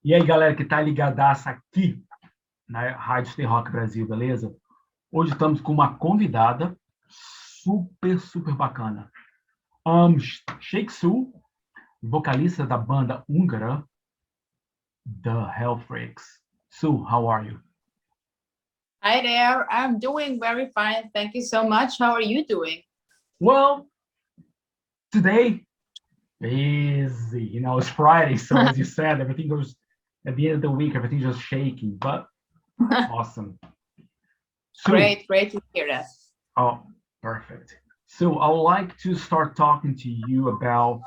E aí, galera que tá ligadaça aqui na Rádio Stay Rock Brasil, beleza? Hoje estamos com uma convidada super bacana. Shakey Sue, vocalista da banda húngara The Hellfreaks. Sue, how are you? Hi there, I'm doing very fine. Thank you so much. How are you doing? Well, today is, it's Friday, so as you said, everything goes at the end of the week, everything's just shaking, but awesome. Sue, Great to hear that. oh, perfect. So I would like to start talking to you about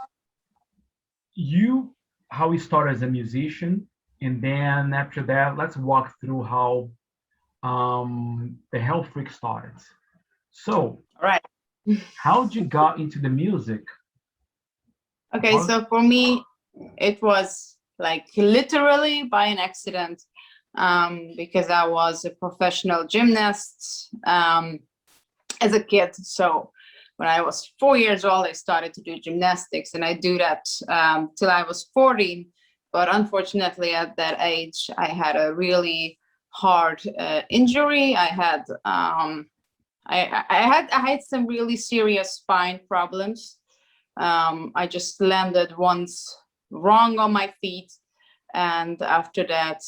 you, how you started as a musician, and then after that, let's walk through how the Hell Freak started. So, All right. how did you got into the music? Okay, so for me, it was like literally by an accident, because I was a professional gymnast as a kid. So when I was 4 years old, I started to do gymnastics, and I do that till I was 14. But unfortunately, at that age, I had a really hard injury. I had some really serious spine problems. I just landed once wrong on my feet, and after that,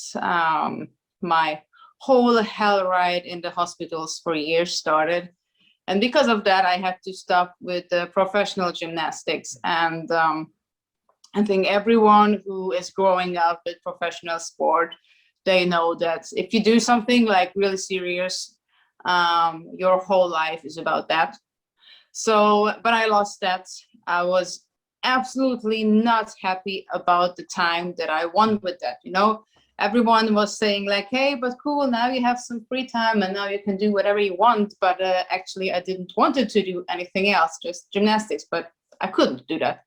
my whole hell ride in the hospitals for years started. And because of that, I had to stop with the professional gymnastics. And I think everyone who is growing up with professional sport, they know that if you do something like really serious, your whole life is about that. So, but I lost that. I was absolutely not happy about the time that I won with that. Everyone was saying like, hey, but cool, now you have some free time and now you can do whatever you want. But actually, I didn't want to do anything else, just gymnastics, but I couldn't do that.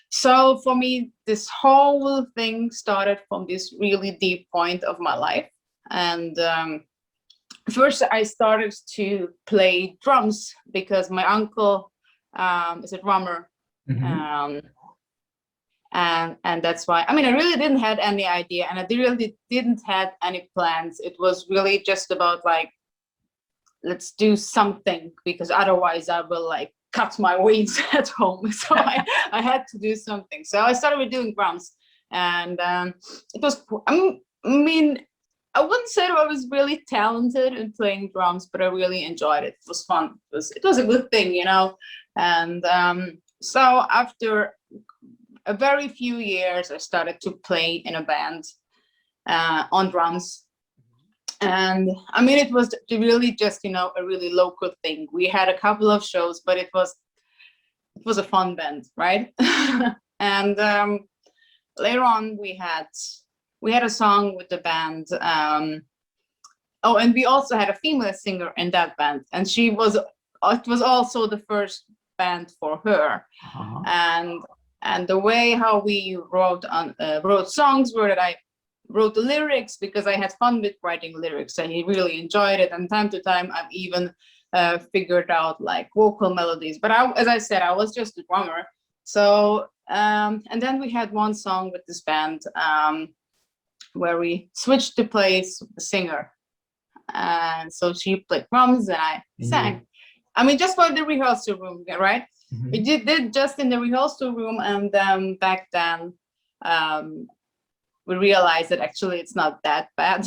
So for me, this whole thing started from this really deep point of my life. And first, I started to play drums because my uncle is a drummer. Mm-hmm. And that's why, I really didn't have any idea, and I really didn't have any plans. It was really just about like, let's do something, because otherwise I will like cut my wings at home. So I had to do something. So I started with doing drums, and it was, I wouldn't say I was really talented in playing drums, but I really enjoyed it. It was fun. It was a good thing, And so after a very few years, I started to play in a band on drums. And it was really just, a really local thing. We had a couple of shows, but it was a fun band, right? And later on, we had a song with the band. And we also had a female singer in that band, and it was also the first band for her. Uh-huh. And the way how we wrote songs were that I wrote the lyrics because I had fun with writing lyrics, and he really enjoyed it. And time to time, I've even figured out like vocal melodies. But as I said, I was just a drummer. So and then we had one song with this band where we switched the place with the singer, and so she played drums and I sang. Just for the rehearsal room, right? Mm-hmm. We did just in the rehearsal room, and back then we realized that actually it's not that bad.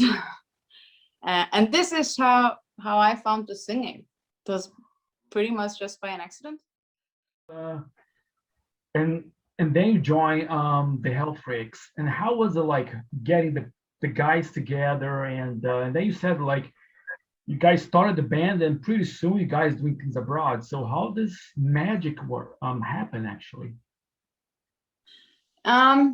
And this is how I found the singing. It was pretty much just by an accident. And then you join the Hellfreaks. And how was it like getting the guys together? And then you said like you guys started the band, and pretty soon you guys doing things abroad. So how does magic work happen actually? Back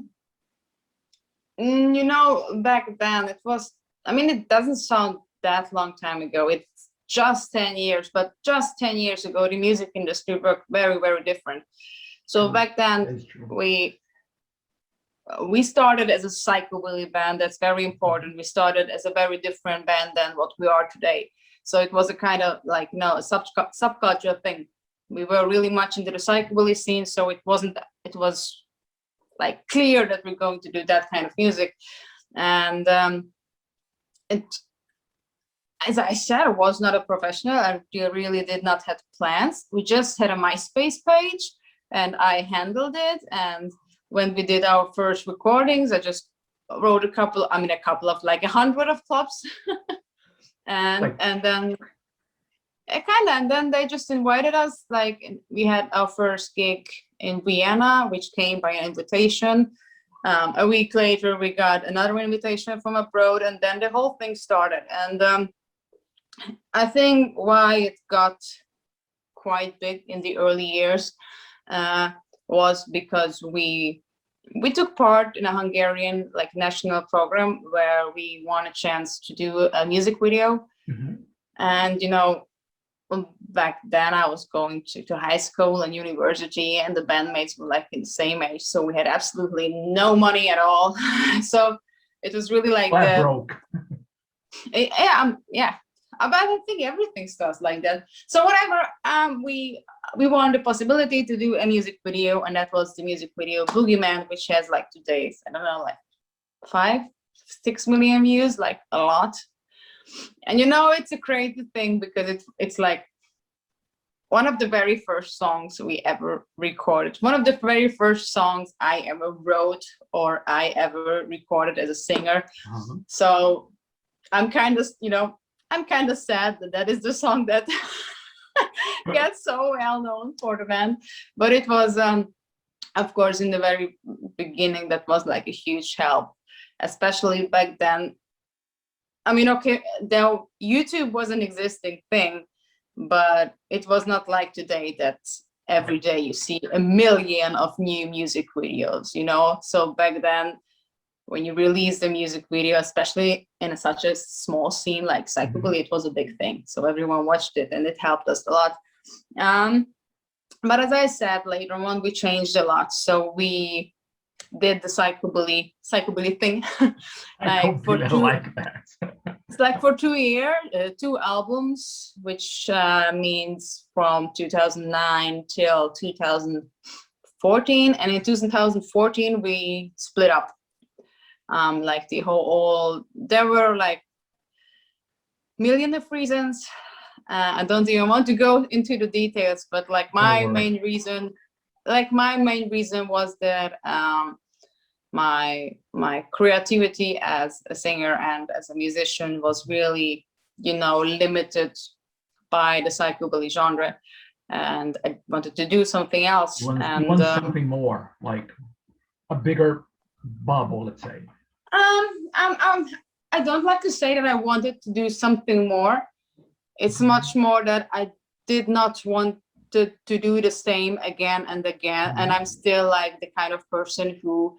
then it was, it doesn't sound that long time ago. It's just 10 years, but just 10 years ago, the music industry worked very, very different. So back then we started as a psychobilly band. That's very important. We started as a very different band than what we are today. So it was a kind of like, a subculture thing. We were really much into the psychobilly scene. So it was like clear that we're going to do that kind of music. And it, as I said, was not a professional. I really did not have plans. We just had a MySpace page and I handled it. And when we did our first recordings, I just wrote a couple of like 100 of clubs. and then and then they just invited us. Like we had our first gig in Vienna, which came by an invitation. A week later, we got another invitation from abroad, and then the whole thing started. And I think why it got quite big in the early years was because we took part in a Hungarian like national program where we won a chance to do a music video. Mm-hmm. And back then I was going to high school and university, and the bandmates were like in the same age, so we had absolutely no money at all. So it was really like broke. Yeah. But I think everything starts like that. So whatever, we wanted the possibility to do a music video, and that was the music video Boogeyman, which has like today, I don't know, like 5-6 million views, like a lot. And it's a crazy thing because it's like one of the very first songs we ever recorded, one of the very first songs I ever wrote or I ever recorded as a singer. Uh-huh. So I'm kind of sad that is the song that gets so well known for the band. But it was, of course, in the very beginning, that was like a huge help, especially back then. I mean, okay, though YouTube was an existing thing, but it was not like today that every day you see a million of new music videos, So back then, when you release the music video, especially in such a small scene like psychobilly, it was a big thing. So everyone watched it and it helped us a lot. But as I said, later on, we changed a lot. So we did the psychobilly thing. It's like for 2 years, 2 albums, which means from 2009 till 2014. And in 2014, we split up. Like the whole, there were like million of reasons. I don't even want to go into the details, but like my main reason was that my creativity as a singer and as a musician was really, limited by the psychobilly genre, and I wanted to do something else. You want something more, like a bigger bubble, let's say. I don't like to say that I wanted to do something more. It's much more that I did not want to do the same again and again. And I'm still like the kind of person who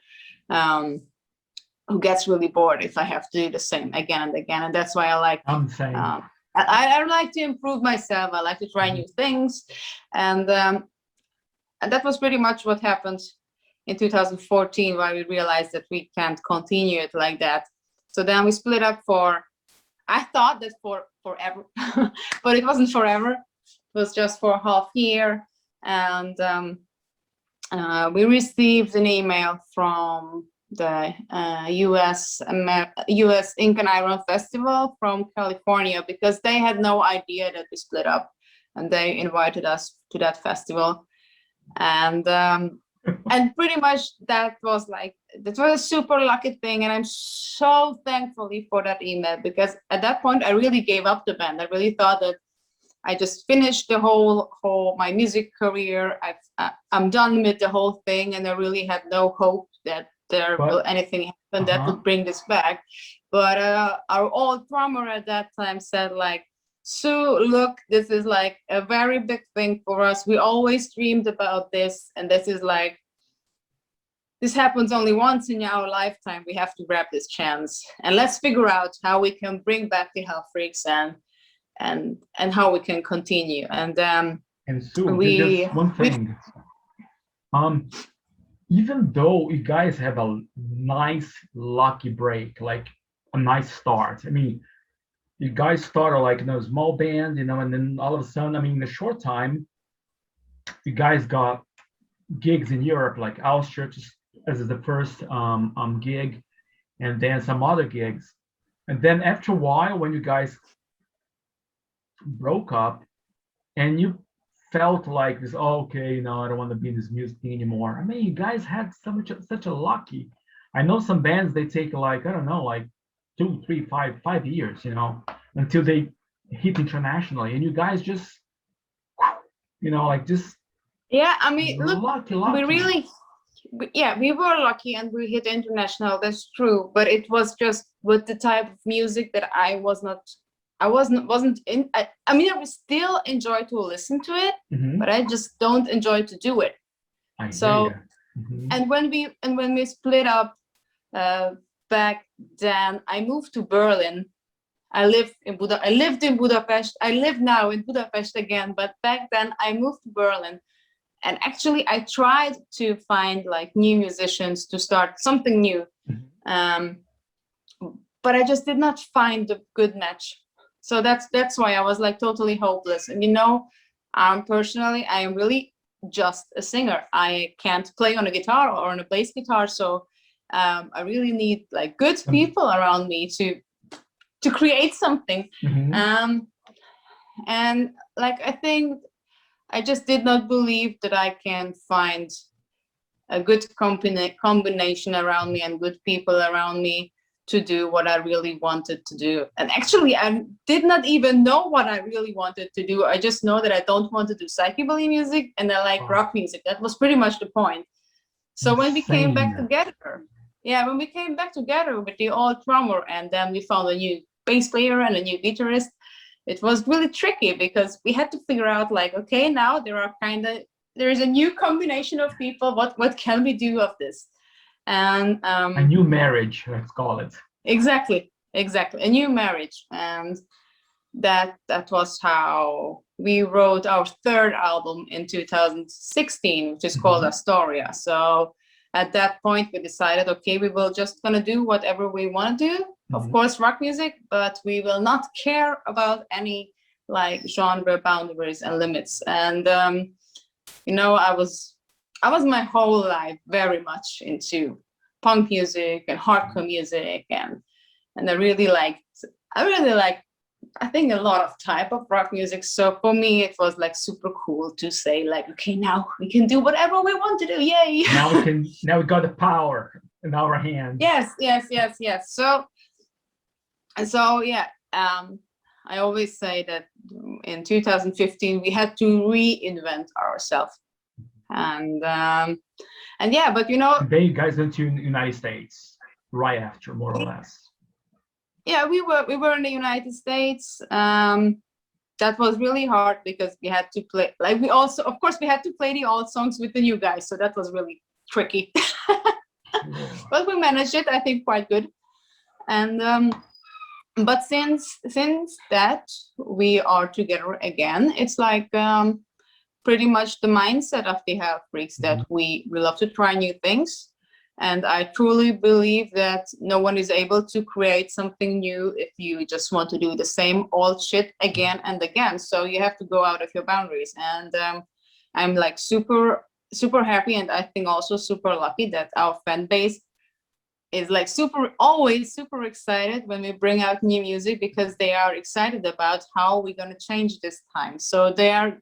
gets really bored if I have to do the same again and again. And that's why I like, I like to improve myself. I like to try new things. And that was pretty much what happened in 2014, why we realized that we can't continue it like that. So then we split up I thought that for forever, but it wasn't forever. It was just for half year. And we received an email from the US Ink and Iron Festival from California, because they had no idea that we split up, and they invited us to that festival. And pretty much that was a super lucky thing, and I'm so thankful for that email, because at that point I really gave up the band. I really thought that I just finished the whole my music career. I'm done with the whole thing, and I really had no hope that there will anything happen that would bring this back. But our old drummer at that time said, like, Sue, look, this is like a very big thing for us. We always dreamed about this, and this happens only once in our lifetime. We have to grab this chance, and let's figure out how we can bring back the Hellfreaks and how we can continue. And Sue, just one thing. Even though you guys have a nice lucky break, like a nice start. I mean, you guys started like a small band, and then all of a sudden, I mean, in a short time, you guys got gigs in Europe, like Austria, as the first gig, and then some other gigs. And then after a while, when you guys broke up and you felt like this, oh, okay, no, I don't want to be in this music thing anymore. I mean, you guys had such a lucky. I know some bands they take like, I don't know, like 2, 3, 5 years, until they hit internationally, and you guys just, like just Yeah, I mean, look, lucky, we lucky. really, yeah, we were lucky and we hit international. That's true, but it was just with the type of music that I wasn't in. I mean, I would still enjoy to listen to it, Mhm. but I just don't enjoy to do it. I hear So, you. Mhm. and when we split up back then, I moved to Berlin. I lived in Budapest. I live now in Budapest again, but back then I moved to Berlin. And actually, I tried to find like new musicians to start something new, but I just did not find a good match. So that's why I was like totally hopeless. And personally, I am really just a singer. I can't play on a guitar or on a bass guitar, so I really need like good people around me to create something. Mhm. And like I think I just did not believe that I can find a good combination around me and good people around me to do what I really wanted to do. And actually, I did not even know what I really wanted to do. I just know that I don't want to do psychobilly music and I like rock music. That was pretty much the point. So when we came back together, with the old drummer, and then we found a new bass player and a new guitarist, it was really tricky because we had to figure out like, okay, now there is a new combination of people. What can we do of this? And A new marriage, let's call it. exactly, a new marriage. And that was how we wrote our third album in 2016, which is called Astoria. So at that point we decided, okay, we will just gonna do whatever we want to do, of course rock music, but we will not care about any like genre boundaries and limits. And I was my whole life very much into punk music and hardcore music, and I really liked I think a lot of type of rock music. So for me, it was like super cool to say like, okay, now we can do whatever we want to do. Yay! Now we got the power in our hands. Yes. So yeah, I always say that in 2015 we had to reinvent ourselves, and yeah, but then you guys went to United States right after, more or less. Yeah, we were in the United States. That was really hard because we had to play, like, we also, of course, we had to play the old songs with the new guys, so that was really tricky. But we managed it, I think, quite good. And but since that we are together again, it's like pretty much the mindset of the Hellfreaks that we love to try new things. And I truly believe that no one is able to create something new if you just want to do the same old shit again and again. So you have to go out of your boundaries. And I'm like super happy, and I think also super lucky that our fan base is like always super excited when we bring out new music, because they are excited about how we're going to change this time. So they are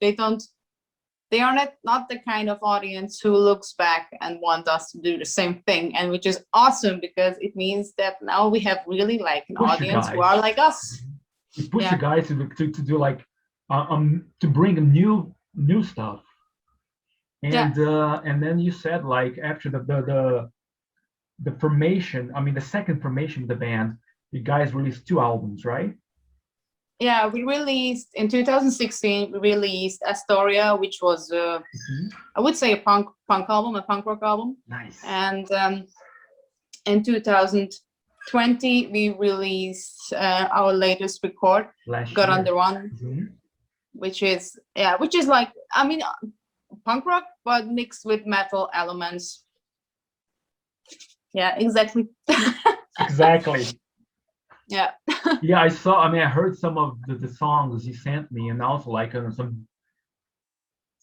not the kind of audience who looks back and want us to do the same thing, and which is awesome because it means that now we have really like an audience who are like us. You push the guys to do like to bring new stuff. And then you said like after the formation, I mean the second formation of the band, you guys released 2 albums, right? Yeah, we released in 2016. We released Astoria, which was I would say a punk album, a punk rock album. Nice. And in 2020 we released our latest record, Got Under One, which is like, I mean, punk rock but mixed with metal elements. Yeah, exactly. Exactly. Yeah. Yeah, I heard some of the songs you sent me, and also like some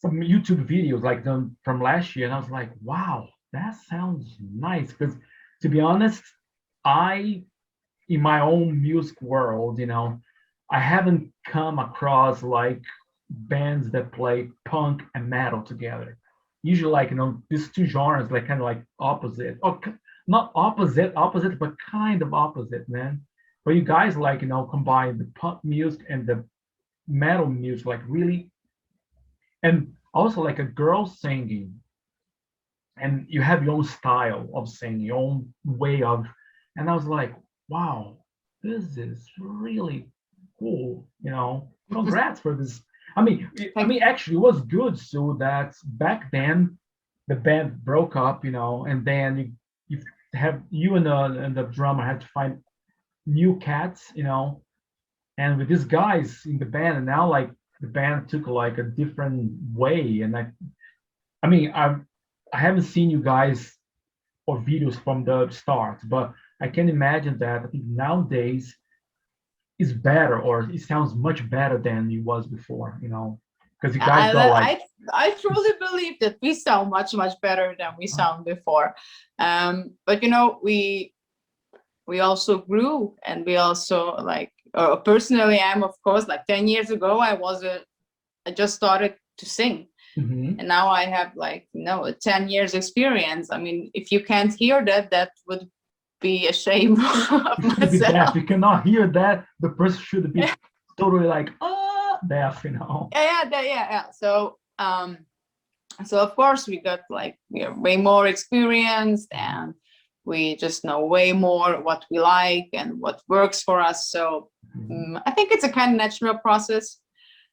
YouTube videos like them from last year, and I was like, wow, That sounds nice. Because to be honest, I, in my own music world, I haven't come across like bands that play punk and metal together. Usually, like these two genres, like kind of like opposite, or not opposite, but kind of opposite, man. But you guys like combine the punk music and the metal music, like really, and also like a girl singing, and you have your own style of singing, your own way of, and I was like, wow, this is really cool. Congrats for this. Actually, it was good. So that back then, the band broke up, and then you have you and the drummer had to find new cats, and with these guys in the band, and now like the band took like a different way, and I haven't seen you guys or videos from the start, but I can imagine that I think nowadays is better, or it sounds much better than it was before, because you guys got like. I truly believe that we sound much better than we sound before, but we also grew, and we also like personally, I'm of course like 10 years ago I just started to sing. Mm-hmm. And now I have like 10 years experience. I mean, if you can't hear that, that would be a shame of myself. Be deaf. You cannot hear that. The person should be totally like deaf, Yeah. So of course we got like way more experience, and we just know way more what we like and what works for us. So I think it's a kind of natural process.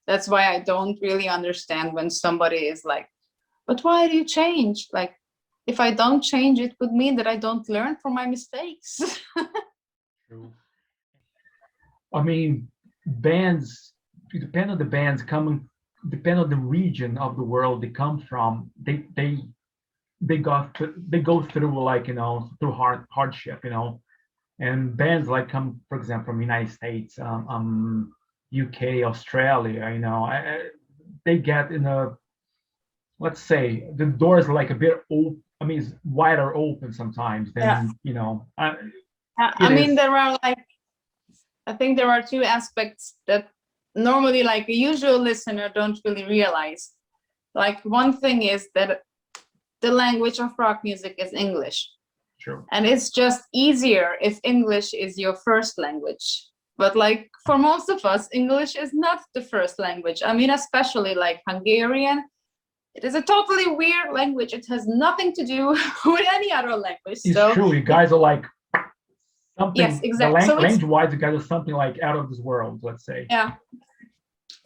That's why I don't really understand when somebody is like, but why do you change? Like, if I don't change, it would mean that I don't learn from my mistakes. True. Bands, depend on the bands coming, depend on the region of the world they come from. They go through like through hardship, and bands like come, for example, from United States, UK, Australia, they get in a, let's say, the doors like a bit open. It's wider open sometimes than there are like, I think there are two aspects that normally like a usual listener don't really realize. Like one thing is that the language of rock music is English. True. And it's just easier if English is your first language. But like for most of us, English is not the first language. Especially like Hungarian. It is a totally weird language. It has nothing to do with any other language. It's true. You guys are like something. Yes, exactly. Language-wise, you guys are something like out of this world, let's say. Yeah.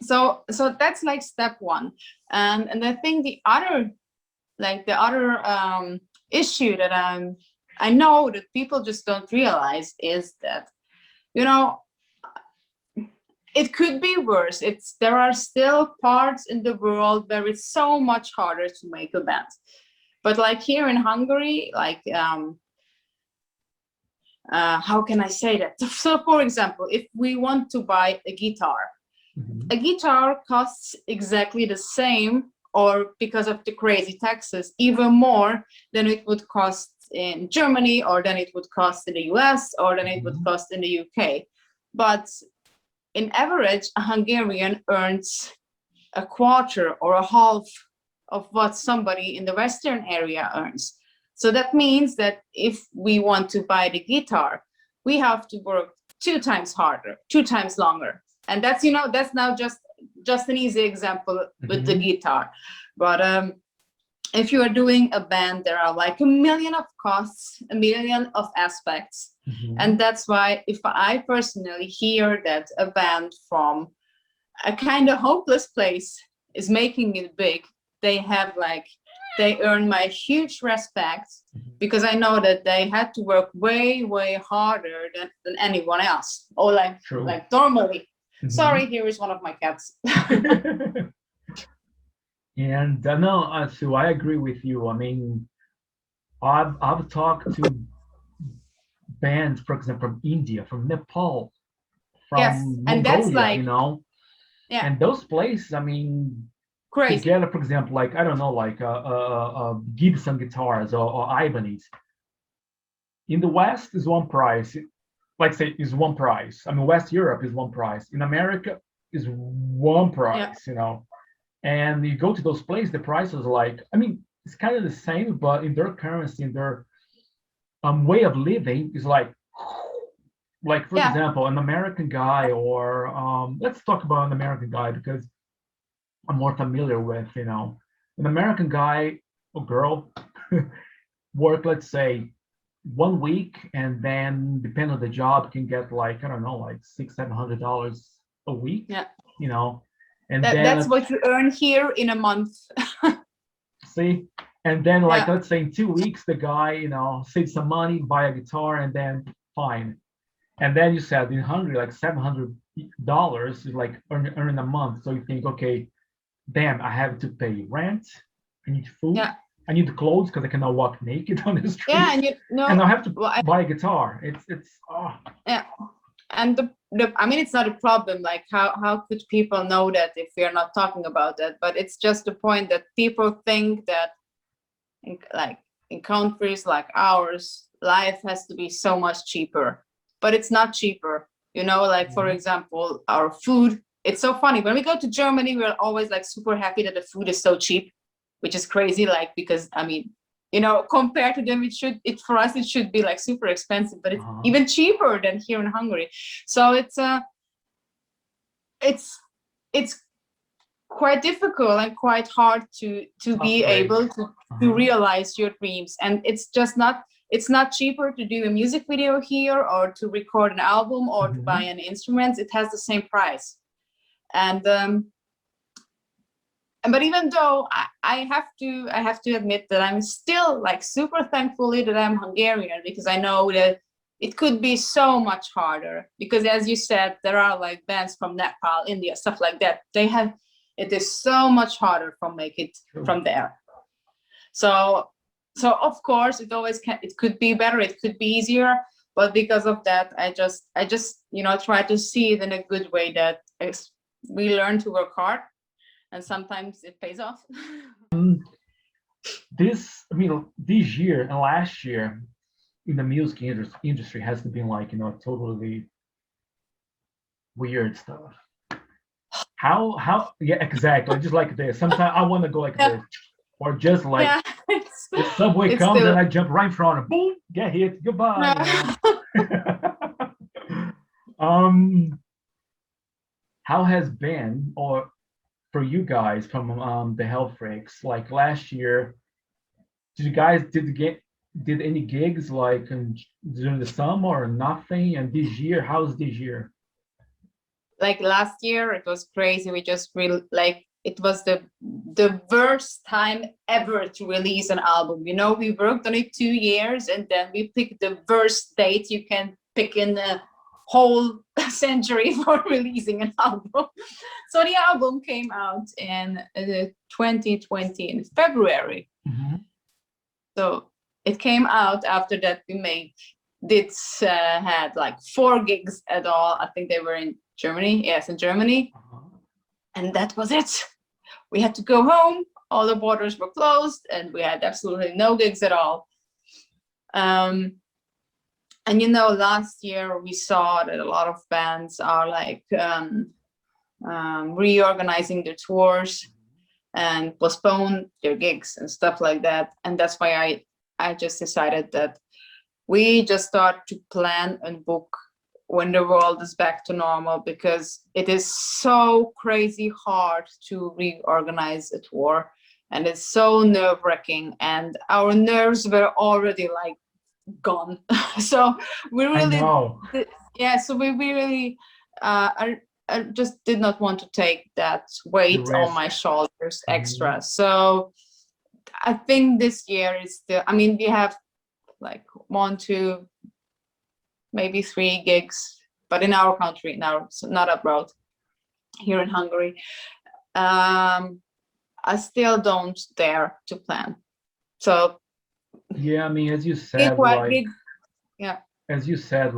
So that's like step one. And I think the other issue that I know that people just don't realize is that, it could be worse. There are still parts in the world where it's so much harder to make a band. But like here in Hungary, like how can I say that? So for example, if we want to buy a guitar, a guitar costs exactly the same, or because of the crazy taxes, even more than it would cost in Germany, or than it would cost in the US, or than it would cost in the UK. But in average, a Hungarian earns a quarter or a half of what somebody in the Western area earns. So that means that if we want to buy the guitar, we have to work 2 times harder, 2 times longer. And that's now just an easy example with the guitar. But if you are doing a band, there are like a million of costs, a million of aspects. And that's why if I personally hear that a band from a kind of hopeless place is making it big, they earn my huge respect, because I know that they had to work way, way harder than anyone else. Or like normally. Sorry, here is one of my cats. And no, so I agree with you. I've talked to bands, for example, from India, from Nepal, from Mongolia, and that's like, and those places. Crazy. Together, for example, like, I don't know, like Gibson guitars or Ibanez. In the West is one price, like say is one price. I mean, West Europe is one price. In America is one price, And you go to those places, the prices like, I mean, it's kind of the same, but in their currency, in their way of living is like for example, an American guy, or let's talk about an American guy because I'm more familiar with, an American guy or girl work, let's say, 1 week, and then depending on the job, can get like, I don't know, like $600-700 a week. And that's what you earn here in a month. See, and then like let's say in 2 weeks, the guy save some money, buy a guitar, and then fine. And then you said in Hungary, like $700 is like earning a month. So you think, okay, damn, I have to pay rent, I need food, I need clothes because I cannot walk naked on the street. And I have to buy a guitar. It's And I mean, it's not a problem. Like, how could people know that if we are not talking about that? But it's just the point that people think that, in countries like ours, life has to be so much cheaper. But it's not cheaper. Like, for example, our food. It's so funny. When we go to Germany, we're always like super happy that the food is so cheap, which is crazy. Like, because I mean, compared to them, for us, it should be like super expensive, but it's even cheaper than here in Hungary. So it's quite difficult and quite hard to be able to realize your dreams. And it's not cheaper to do a music video here or to record an album or to buy an instrument. It has the same price. And but even though I have to admit that I'm still like super thankfully that I'm Hungarian, because I know that it could be so much harder, because as you said, there are like bands from Nepal, India, stuff like that. It is so much harder from make it from there. So of course it could be better, it could be easier, but because of that, I just try to see it in a good way, that we learn to work hard. And sometimes it pays off. This year and last year in the music industry has been like, totally weird stuff. How yeah, exactly. Just like this. Sometimes I want to go like this, or just like the subway comes and I jump right in front of, boom, get hit, goodbye. How has been, or for you guys from the Hellfreaks, like last year, did any gigs like during the summer or nothing? And this year, how's this year? Like last year, it was crazy. We just it was the worst time ever to release an album. We worked on it 2 years, and then we picked the worst date you can pick in the whole century for releasing an album. So the album came out in 2020 in February. So it came out after that we had like 4 gigs at all. I think they were in Germany. Yes, in Germany. And that was it. We had to go home. All the borders were closed, and we had absolutely no gigs at all. And last year we saw that a lot of bands are like reorganizing their tours and postpone their gigs and stuff like that. And that's why I just decided that we just start to plan and book when the world is back to normal, because it is so crazy hard to reorganize a tour, and it's so nerve-wracking, and our nerves were already like gone. So we really I just did not want to take that weight on my shoulders extra. So I think this year is still, we have like 1, 2, maybe 3 gigs, but in our country now, so not abroad, here in Hungary. I still don't dare to plan. So yeah, as you said, as you said,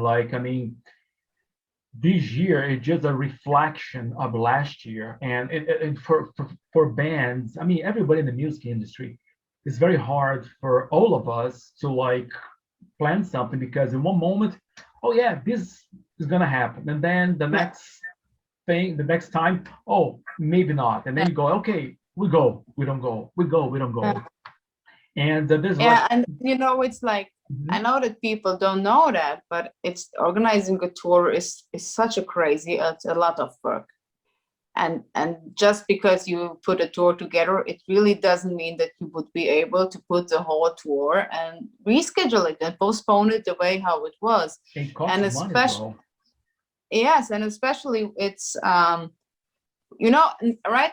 this year is just a reflection of last year, and for bands, I mean, everybody in the music industry, it's very hard for all of us to like plan something, because in one moment, oh yeah, this is gonna happen, and then the next thing, the next time, oh, maybe not, and then you go, okay, we go, we don't go, we go, we don't go, and there's like, Yeah, and it's like, I know that people don't know that, but it's organizing a tour is such a crazy, it's a lot of work. And just because you put a tour together, it really doesn't mean that you would be able to put the whole tour and reschedule it and postpone it the way how it was. it costs And money as especially, well. yes, and especially it's right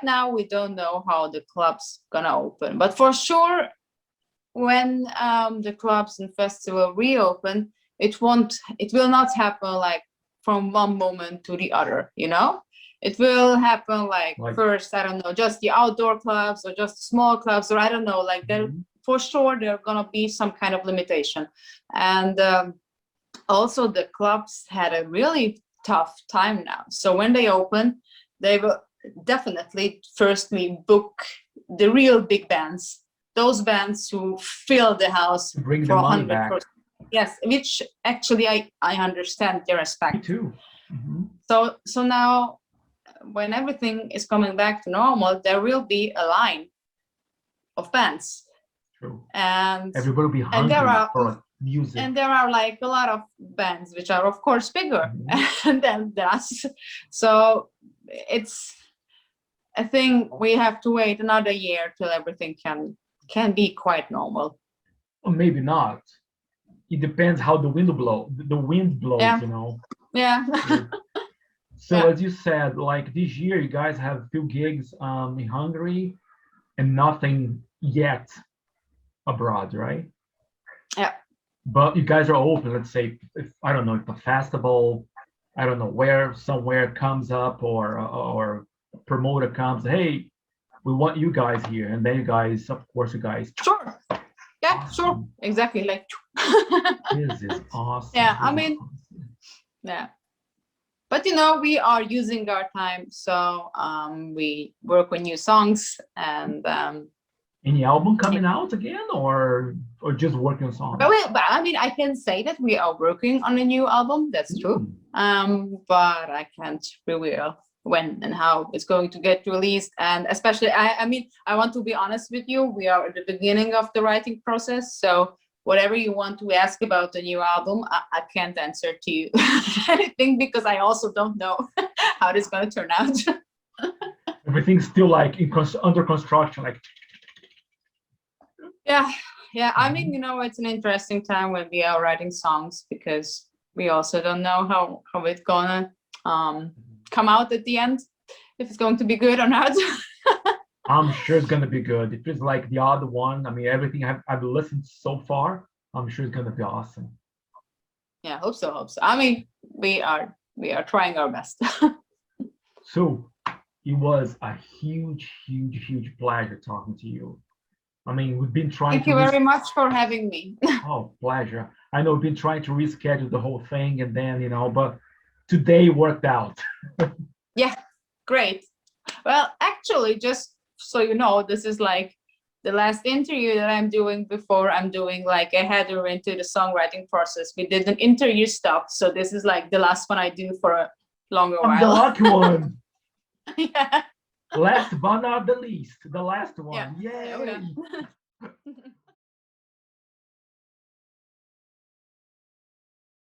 now we don't know how the club's gonna open, but for sure when the clubs and festival reopen, it will not happen like from one moment to the other, it will happen like first, I don't know, just the outdoor clubs or just small clubs, or I don't know, like there for sure there are gonna be some kind of limitation. And also the clubs had a really tough time now, so when they open, they will definitely firstly book the real big bands, those bands who fill the house Bring for the money 100%. back. Yes, which actually I understand their respect. Me too. So now when everything is coming back to normal, there will be a line of bands. True. And everybody will be hungry for music. And there are like a lot of bands which are of course bigger than us. So I think we have to wait another year till everything can be quite normal. Or maybe not. It depends how the wind blows. Yeah. Yeah. So as you said, like this year, you guys have a few gigs in Hungary and nothing yet abroad, right? Yeah. But you guys are open. Let's say, if I don't know, if a festival, I don't know, where somewhere comes up, or a promoter comes, hey, we want you guys here, and then you guys, of course, you guys. Sure. Yeah, awesome. Sure. Exactly. Like. This is awesome. Yeah, I mean, yeah. But we are using our time, so we work on new songs and. Any album coming out again, or just working on songs? But I mean, I can say that we are working on a new album. That's true. But I can't reveal when and how it's going to get released. And especially, I mean, I want to be honest with you. We are at the beginning of the writing process, so whatever you want to ask about the new album, I can't answer to you anything, because I also don't know how it is going to turn out. Everything's still like under construction, like. Yeah. I mean, it's an interesting time when we are writing songs, because we also don't know how it's gonna come out at the end, if it's going to be good or not. I'm sure it's gonna be good. It feels like the other one. I mean, everything I've listened so far, I'm sure it's gonna be awesome. Yeah, hope so. I mean, we are trying our best. So it was a huge pleasure talking to you. I mean, we've been trying. Thank you very much for having me. Oh, pleasure. I know we've been trying to reschedule the whole thing, and then, but today worked out. Yeah, great. Well, actually, just so you know, this is like the last interview that I'm doing before I'm doing like a header into the songwriting process. We did an interview stop, so this is like the last one I do for a longer while. The lucky one. Yeah. Last but not the least, the last one. Yeah. Yay! Yeah.